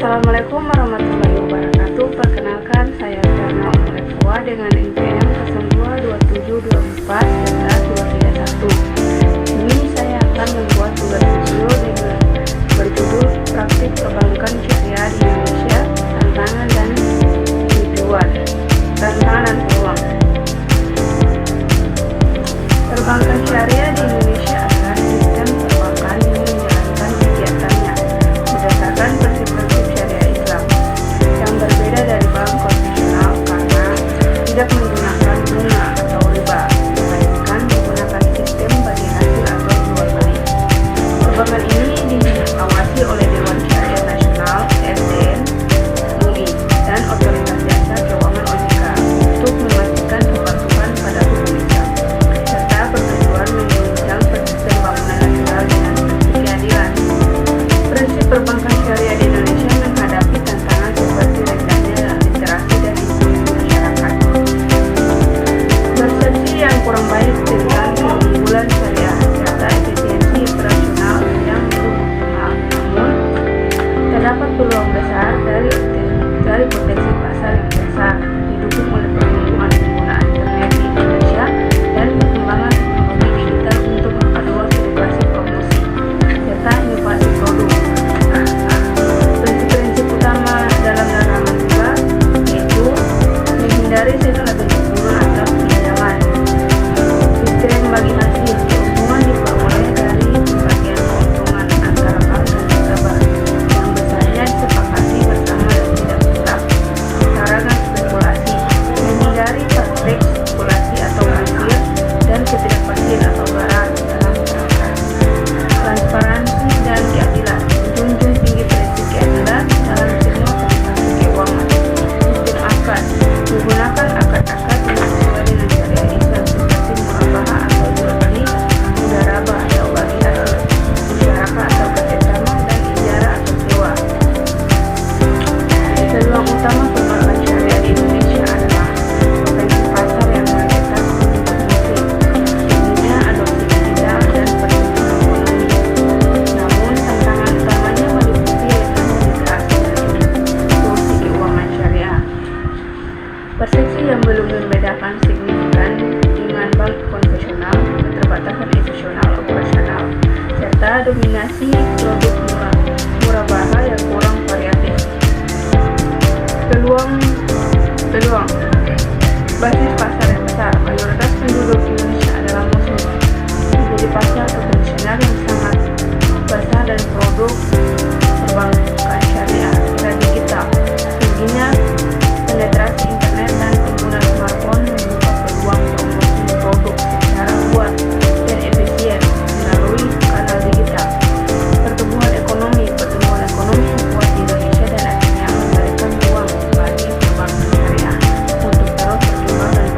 Assalamualaikum warahmatullahi wabarakatuh. Perkenalkan, saya Verna Umulefua dengan NPM 022724 serta 231. Ini saya akan membuat tugas video dengan berjudul Praktik Perbankan Syariah di Indonesia, Tantangan dan Tujuan. Tantangan dan peluang. Perbankan syariah di Indonesia adalah sistem perbankan yang menjalankan kegiatannya berdasarkan prinsip-prinsip syariah Islam yang berbeda dari bank konvensional karena tidak menggunakan bunga atau riba, melainkan menggunakan sistem bagi hasil atau jual beli. Perbankan ini diawasi oleh Dewan Syariah Nasional (SDN) MUI dan Otoritas Jasa Keuangan (OJK) untuk memastikan kepatuhan pada hukum Islam serta bertujuan menunjang persisten bangunan nasional dengan prinsip keadilan. Prinsip perbankan syariah di Indonesia menghadapi tantangan seperti rendahnya literasi dan inklusi masyarakat, persepsi yang kurang baik tentang keunggulan syariah, serta efisiensi operasional yang belum optimal. Namun, terdapat peluang besar dari potensi pasar yang besar, didukung oleh pertumbuhan penggunaan internet di Indonesia dan perkembangan teknologi digital untuk memperluas edukasi promosi serta inovasi produk. Prinsip-prinsip utama dalam larangan riba yaitu menghindari segala bentuk bunga atau pinjaman. Sistem bagi hasil keuntungan diperoleh dari pembagian keuntungan antara bank dan nasabah yang besarnya disepakati bersama dan tidak mutlak. Larangan spekulasi, menghindari praktik spekulasi atau hasil dan ketidakpastian atau barang dalam transaksi. Transparansi dan keadilan, menjunjung tinggi prinsip keadilan dalam semua transaksi keuangan. Sistem akad, menggunakan akad-akad yang sesuai dengan syariah Islam seperti murabahah atau jual beli, mudharabah atau bagi hasil, musyarakah atau kerjasama, dan ijarah atau sewa. Peluang utama perbankan syariah di Indonesia adalah potensi pasar yang mayoritas penduduk muslim, tingginya adopsi digital dan pertumbuhan ekonomi. Namun, tantangan utamanya meliputi rendah literasi dan inklusi keuangan syariah. Persepsi yang belum membedakan signifikan dengan bank konvensional, keterbatasan institusional operasional, serta dominasi produk murabahah yang kurang variatif. Peluang basis pasar yang besar. Mayoritas penduduk Indonesia adalah muslim, menjadi pasar potensial yang sangat besar dan produk perbankan syariah era digital. Tingginya penetrasi internet dan pengguna smartphone membuka peluang promosi produk secara luas dan efisien melalui kanal digital. Pertumbuhan ekonomi yang kuat di Indonesia dan akhirnya memberikan ruang bagi perbankan syariah untuk terus berkembang dan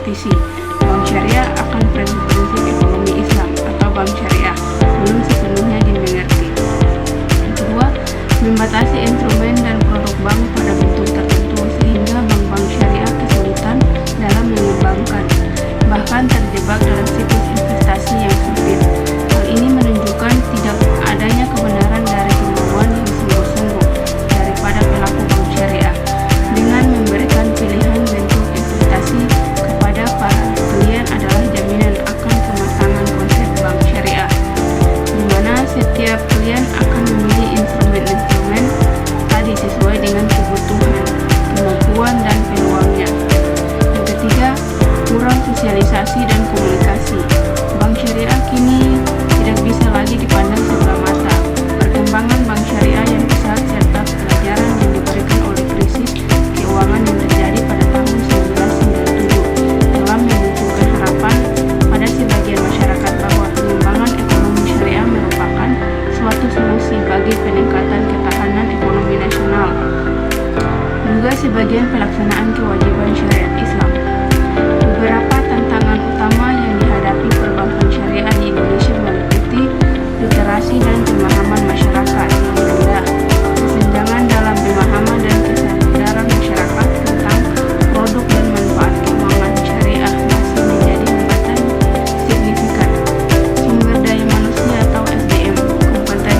praktisi bank syariah akan prinsip-prinsip ekonomi Islam atau bank syariah belum sepenuhnya dimengerti. Yang kedua, membatasi instrumen dan produk bank pada bentuk tertentu sehingga bank-bank syariah kesulitan dalam mengembangkan, bahkan terjebak dalam siklus investasi yang sempit. Hal ini menunjukkan tidak adanya kebenaran dari kemauan yang sungguh-sungguh daripada pelaku bank syariah dengan memberikan pilihan bentuk investasi kepada para klien adalah jaminan akan kematangan konsep bank syariah, di mana setiap klien akan memilih instrumen-instrumen tadi sesuai dengan kebutuhan, kemampuan, dan peluangnya. Yang ketiga, kurang sosialisasi dan komunikasi. Bank syariah kini tidak bisa lagi dipandang sebelah mata. Perkembangan bank syariah yang pesat serta pelajaran yang diberikan oleh krisis keuangan yang terjadi pada tahun 1997 telah memunculkan harapan pada sebagian masyarakat bahwa pengembangan ekonomi syariah merupakan suatu solusi bagi peningkatan ketahanan ekonomi nasional, juga sebagian pelaksanaan kewajiban syariat Islam. Beberapa tantangan utama yang dihadapi perbankan syariah di Indonesia meliputi literasi dan pemahaman masyarakat yang rendah, kesenjangan dalam pemahaman dan kesadaran masyarakat tentang produk dan manfaat keuangan syariah masih menjadi hambatan signifikan, sumber daya manusia atau SDM kompeten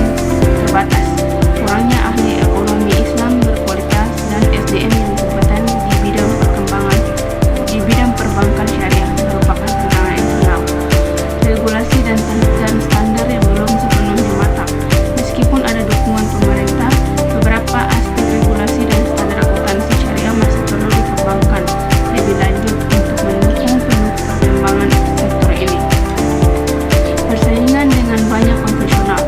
terbatas, kurangnya ahli ekonomi Islam berkualitas, dan SDM yang kompeten di bidang perbankan syariah merupakan tantangan eksternal. Regulasi dan standar yang belum sepenuhnya matang. Meskipun ada dukungan pemerintah, beberapa aspek regulasi dan standar akuntansi syariah masih perlu dikembangkan lebih lanjut untuk mendukung penuh perkembangan sektor ini. Persaingan dengan banyak konvensional.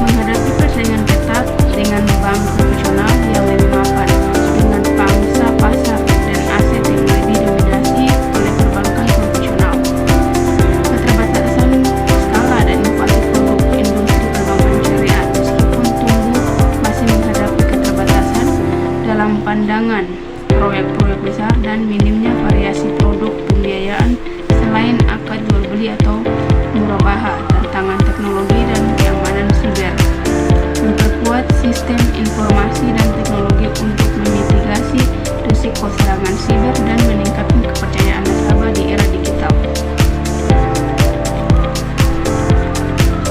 Menghadapi persaingan ketat dengan bank konvensional yang lebih mapan, dengan pangsa pasar dan aset yang lebih didominasi oleh perbankan konvensional. Keterbatasan skala dan inovasi produk industri perbankan syariah meskipun tumbuh masih menghadapi keterbatasan dalam pandangan proyek-proyek besar dan minimnya variasi produk pembiayaan selain akad jual beli atau murabaha, tantangan teknologi dan keamanan siber. Memperkuat sistem informasi dan teknologi untuk memitigasi risiko serangan siber dan meningkatkan kepercayaan nasabah di era digital.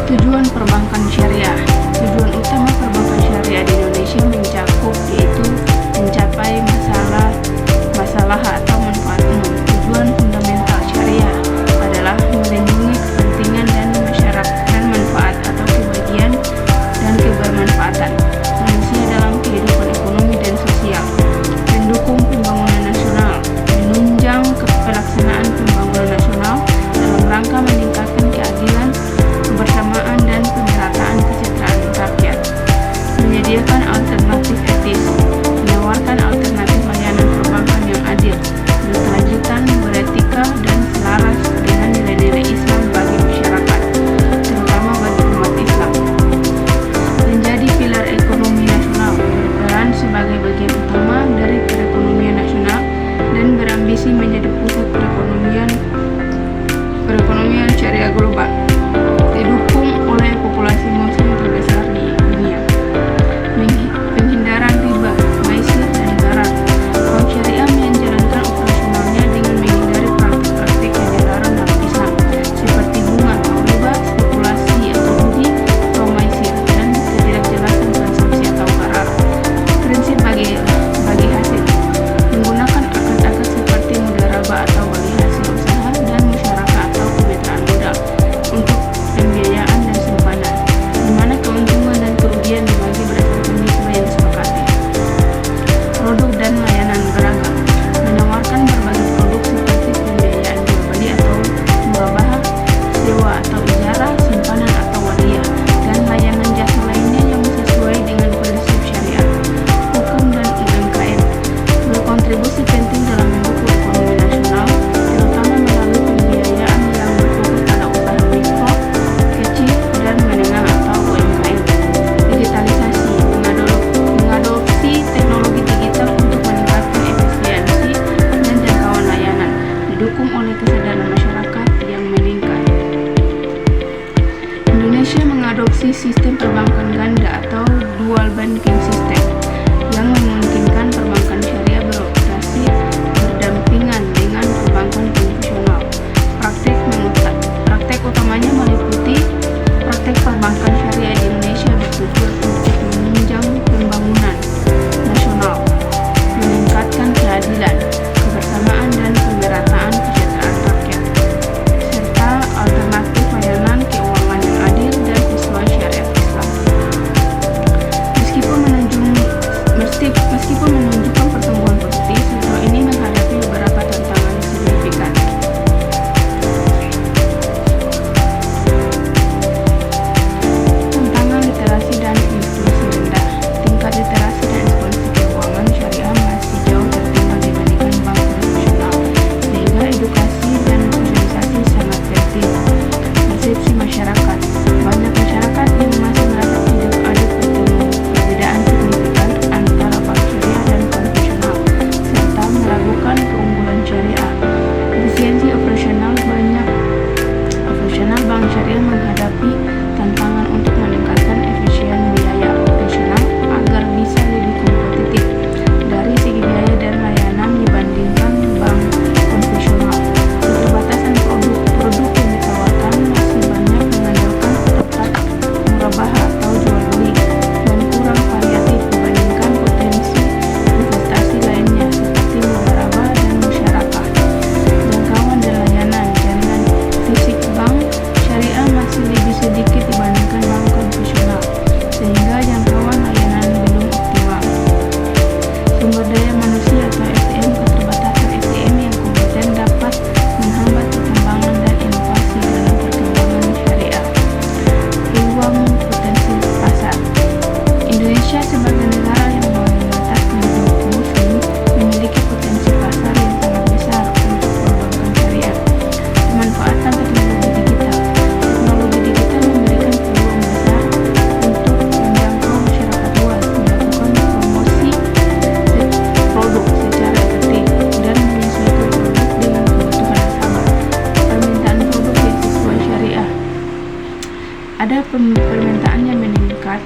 Tujuan perbankan syariah. Tujuan utama perbankan syariah di Indonesia mencakup yaitu mencapai masalah atau manfaat umum. Tujuan fundamental syariah adalah melindungi kepentingan dan masyarakat dan manfaat atau kebahagiaan dan kebermanfaatan manusia dalam kehidupan ekonomi dan sosial, mendukung pembangunan nasional, menunjang pelaksanaan pembangunan nasional dalam rangka meningkatkan keadilan, kebersamaan, dan pemerataan kesejahteraan rakyat, menyediakan alternatif etis, menawarkan alternatif layanan perbankan yang adil, berkelanjutan, beretika, dan selaras dengan nilai-nilai Islam bagi masyarakat, terutama bagi umat Islam. Menjadi pilar ekonomi nasional, berperan sebagai bagian utama dari perekonomian nasional dan berambisi menjadi pusat perekonomian syariah global, didukung oleh populasi muslim terbesar di dunia. Penghindaran riba, maisir, dan garar. Bank syariah menjalankan operasionalnya dengan menghindari praktik-praktik yang dilarang dalam Islam, seperti bunga atau riba, spekulasi atau judi atau maisir, dan ketidakjelasan transaksi atau garar. Prinsip bagi hasil. Menggunakan akad-akad seperti mudharabah atau bagi didukung oleh kesadaran masyarakat yang meningkat. Indonesia mengadopsi sistem perbankan ganda atau dual banking system yang memungkinkan perbankan syariah beroperasi berdampingan dengan perbankan konvensional. Praktek utamanya meliputi praktek perbankan syariah di Indonesia bertujuan untuk menunjang pembangunan nasional, meningkatkan keadilan, kebersamaan dan pemerataan kesejahteraan rakyat, serta alternatif layanan keuangan yang adil dan sesuai syariat Islam. Meskipun menunjukkan pertumbuhan positif, sektor ini menghadapi beberapa tantangan signifikan. Tantangan literasi dan inklusi rendah. Tingkat literasi dan inklusi keuangan syariah masih jauh tertinggal dibandingkan bank konvensional, sehingga edukasi dan sosialisasi sangat penting. Persepsi masyarakat. Banyak masyarakat yang masih merasa tidak ada perbedaan signifikan antara bank syariah dan konvensional, serta meragukan keunggulan syariah. Efisiensi operasional bank syariah menghadapi tantangan untuk meningkatkan efisien biaya operasional agar bisa lebih kompetitif dari segi biaya dan layanan dibandingkan bank konvensional. Keterbatasan produk yang ditawarkan masih banyak mengandalkan tetap murabah atau jual beli dan kurang variatif dibandingkan potensi investasi lainnya seperti murabah dan musyarakah. Jangkauan dan layanan jaringan fisik bank syariah masih lebih sedikit dibandingkan bank konvensional, sehingga jangkauan layanan belum optimal. Sumber daya manusia atau SDM. Keterbatasan SDM yang kompeten dapat menghambat perkembangan dan inovasi dalam perkembangan syariah. Peluang potensi pasar. Indonesia sebagai negara yang mayoritas penduduk muslim memiliki potensi pasar yang sangat besar untuk perbankan syariah. Pemanfaatan teknologi digital. Teknologi digital memberikan peluang besar untuk menjangkau masyarakat luas, melakukan promosi produk secara efektif, dan menyesuaikan produk dengan kebutuhan nasabah. Permintaan produk yang sesuai syariah. Ada permintaan yang meningkat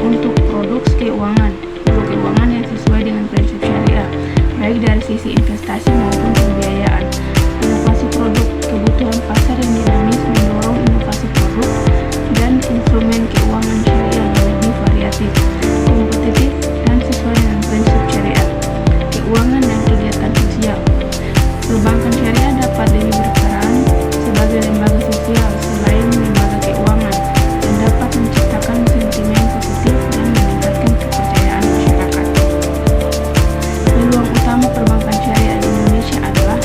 untuk produk keuangan yang sesuai dengan prinsip syariah, baik dari sisi investasi maupun pembiayaan. Inovasi produk. Kebutuhan pasar yang dinamis mendorong inovasi produk dan instrumen keuangan syariah yang lebih variatif, kompetitif, dan sesuai dengan prinsip syariah. Keuangan dan kegiatan sosial. Perbankan syariah dapat lebih berperan sebagai lembaga sosial selain lembaga keuangan, dan dapat menciptakan sentimen positif dan meningkatkan kepercayaan masyarakat. Peluang utama perbankan syariah di Indonesia adalah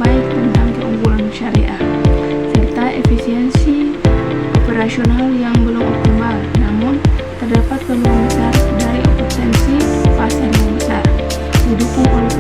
baik tentang keunggulan syariah, serta efisiensi operasional yang belum optimal, namun terdapat peluang besar dari potensi pasar yang besar, didukung oleh